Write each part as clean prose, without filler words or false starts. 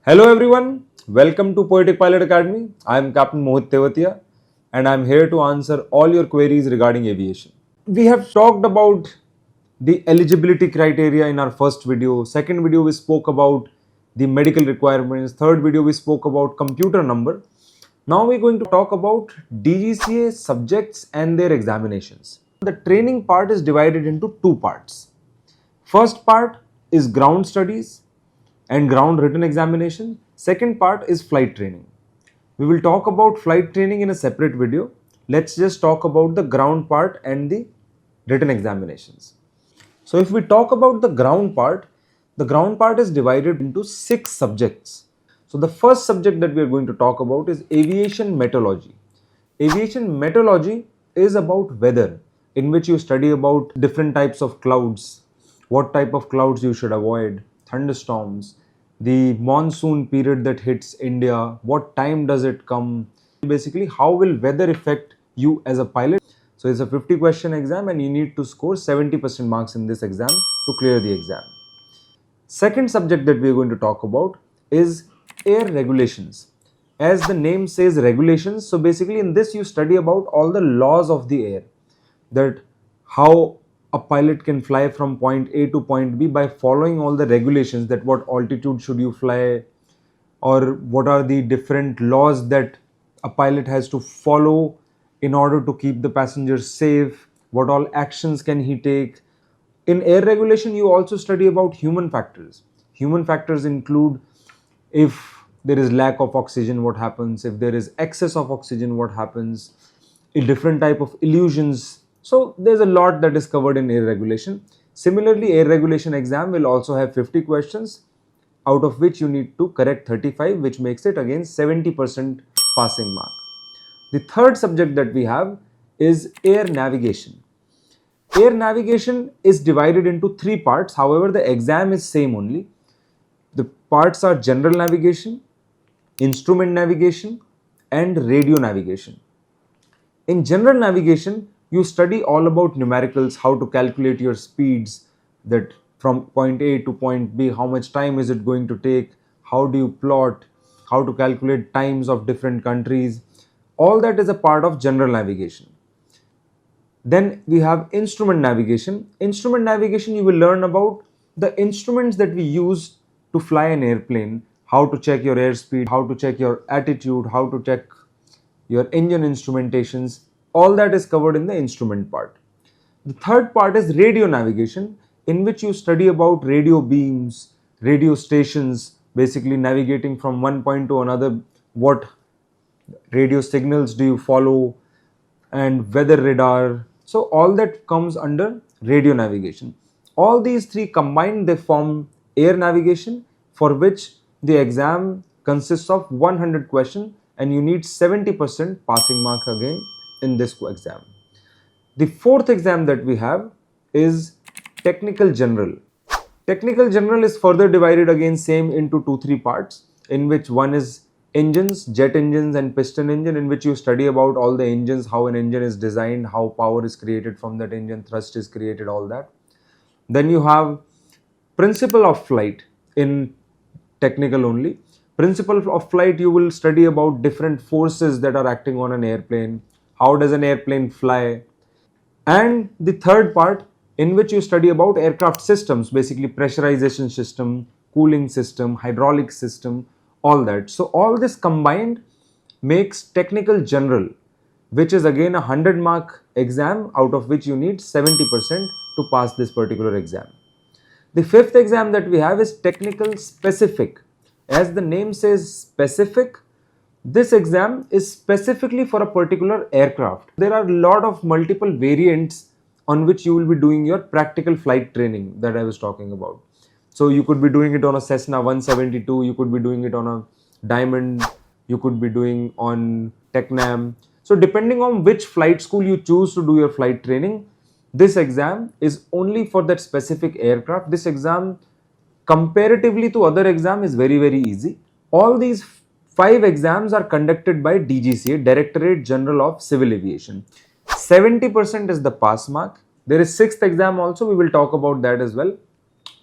Hello everyone, welcome to Poetic Pilot Academy. I am Captain Mohit Tewatia and I am here to answer all your queries regarding aviation. We have talked about the eligibility criteria in our first video. Second video we spoke about the medical requirements. Third video we spoke about computer number. Now we're going to talk about DGCA subjects and their examinations. The training part is divided into two parts. First part is ground studies and ground written examination. Second part is flight training. We will talk about flight training in a separate video. Let's just talk about the ground part and the written examinations. So if we talk about the ground part is divided into 6 subjects. So the first subject that we are going to talk about is aviation meteorology. Aviation meteorology is about weather, in which you study about different types of clouds, what type of clouds you should avoid, thunderstorms, the monsoon period that hits India, what time does it come, basically how will weather affect you as a pilot. So it's a 50 question exam and you need to score 70% marks in this exam to clear the exam. Second subject that we are going to talk about is air regulations. As the name says, regulations, so basically in this you study about all the laws of the air, that how a pilot can fly from point A to point B by following all the regulations, that what altitude should you fly, or what are the different laws that a pilot has to follow in order to keep the passengers safe, what all actions can he take. In air regulation you also study about human factors. Human factors include if there is lack of oxygen, what happens, if there is excess of oxygen, what happens, a different type of illusions. So there's a lot that is covered in air regulation. Similarly, air regulation exam will also have 50 questions, out of which you need to correct 35, which makes it again 70% passing mark. The third subject that we have is air navigation. Air navigation is divided into 3 parts. However, the exam is same only. The parts are general navigation, instrument navigation, and radio navigation. In general navigation, you study all about numericals, how to calculate your speeds, that from point A to point B, how much time is it going to take, how do you plot, how to calculate times of different countries. All that is a part of general navigation. Then we have instrument navigation. Instrument navigation, you will learn about the instruments that we use to fly an airplane, how to check your airspeed, how to check your attitude, how to check your engine instrumentations. All that is covered in the instrument part. The third part is radio navigation, in which you study about radio beams, radio stations, basically navigating from one point to another, what radio signals do you follow, and weather radar. So all that comes under radio navigation. All these 3 combined, they form air navigation, for which the exam consists of 100 questions and you need 70% passing mark again in this exam. The fourth exam that we have is technical general. Technical general is further divided again same into 2-3 parts, in which one is engines, jet engines and piston engine, in which you study about all the engines, how an engine is designed, how power is created from that engine, thrust is created, all that. Then you have principle of flight in technical only. Principle of flight, you will study about different forces that are acting on an airplane, how does an airplane fly. And the third part, in which you study about aircraft systems, basically pressurization system, cooling system, hydraulic system, all that. So all this combined makes technical general, which is again a 100 mark exam, out of which you need 70% to pass this particular exam. The fifth exam that we have is technical specific. As the name says, specific, this exam is specifically for a particular aircraft. There are a lot of multiple variants on which you will be doing your practical flight training that I was talking about. So you could be doing it on a Cessna 172, you could be doing it on a Diamond, you could be doing on Technam. So depending on which flight school you choose to do your flight training, this exam is only for that specific aircraft. This exam comparatively to other exam is very easy. All these 5 exams are conducted by DGCA, Directorate General of Civil Aviation. 70% is the pass mark. There is 6th exam also, we will talk about that as well.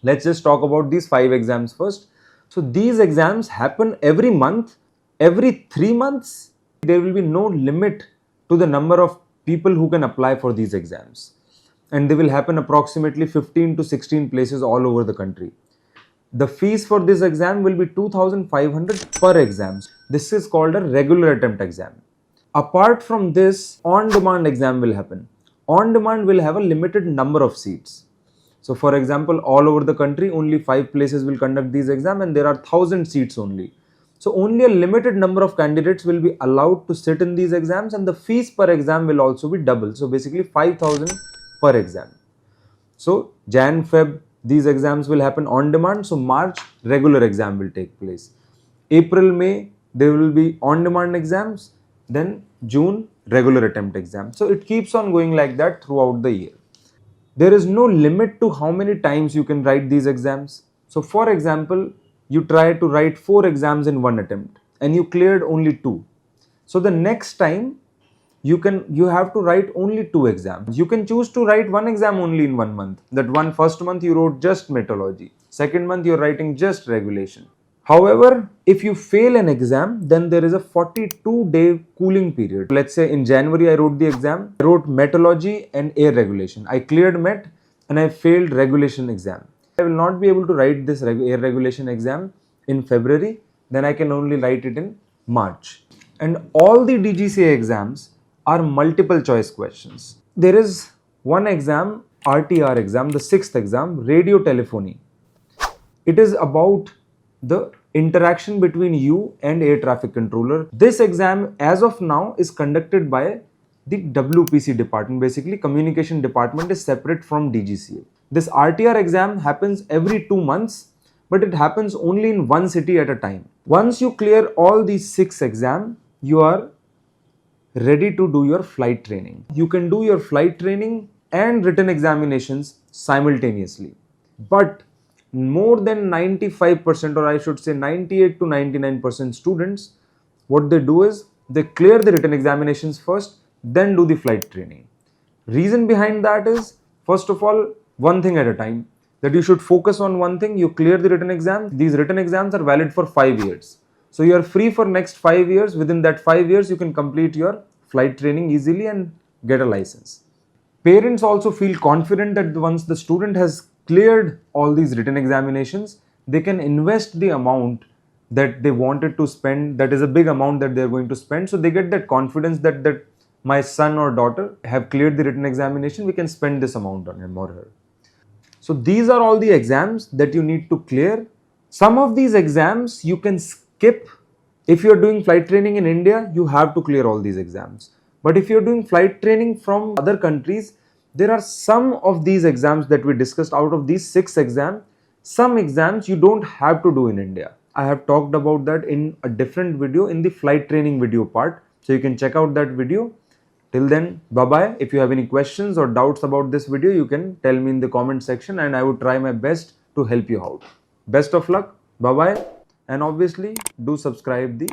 Let's just talk about these 5 exams first. So these exams happen every month, every 3 months. There will be no limit to the number of people who can apply for these exams. And they will happen approximately 15 to 16 places all over the country. The fees for this exam will be 2,500 per exam. This is called a regular attempt exam. Apart from this, on-demand exam will happen. On-demand will have a limited number of seats. So for example, all over the country, only 5 places will conduct these exams and there are 1,000 seats only. So only a limited number of candidates will be allowed to sit in these exams, and the fees per exam will also be double. So basically 5,000 per exam. So Jan, Feb, these exams will happen on demand. So March, regular exam will take place. April, May, there will be on demand exams. Then June, regular attempt exam. So it keeps on going like that throughout the year. There is no limit to how many times you can write these exams. So for example, you try to write 4 exams in one attempt and you cleared only 2. So the next time you have to write only 2 exams. You can choose to write 1 exam only in 1 month. That first month you wrote just meteorology. Second month you're writing just regulation. However, if you fail an exam, then there is a 42-day cooling period. Let's say in January I wrote the exam. I wrote meteorology and air regulation. I cleared Met and I failed regulation exam. I will not be able to write this air regulation exam in February. Then I can only write it in March. And all the DGCA exams are multiple choice questions. There is one exam, RTR exam, the 6th exam, radio telephony. It is about the interaction between you and air traffic controller. This exam as of now is conducted by the WPC department. Basically, communication department is separate from DGCA. This RTR exam happens every 2 months, but it happens only in one city at a time. Once you clear all these 6 exams, you are ready to do your flight training. You can do your flight training and written examinations simultaneously. But more than 95%, or I should say 98 to 99% students, what they do is they clear the written examinations first, then do the flight training. Reason behind that is, first of all, one thing at a time, that you should focus on one thing. You clear the written exam. These written exams are valid for 5 years. So you are free for next 5 years. Within that 5 years, you can complete your flight training easily and get a license. Parents also feel confident that once the student has cleared all these written examinations, they can invest the amount that they wanted to spend. That is a big amount that they're going to spend. So they get that confidence that my son or daughter have cleared the written examination, we can spend this amount on him or her. So these are all the exams that you need to clear. Some of these exams you can skip. If you're doing flight training in India, you have to clear all these exams. But if you're doing flight training from other countries, there are some of these exams that we discussed. Out of these 6 exams, some exams you don't have to do in India. I have talked about that in a different video, in the flight training video part. So you can check out that video. Till then, bye-bye. If you have any questions or doubts about this video, you can tell me in the comment section and I would try my best to help you out. Best of luck. Bye-bye. And obviously, do subscribe the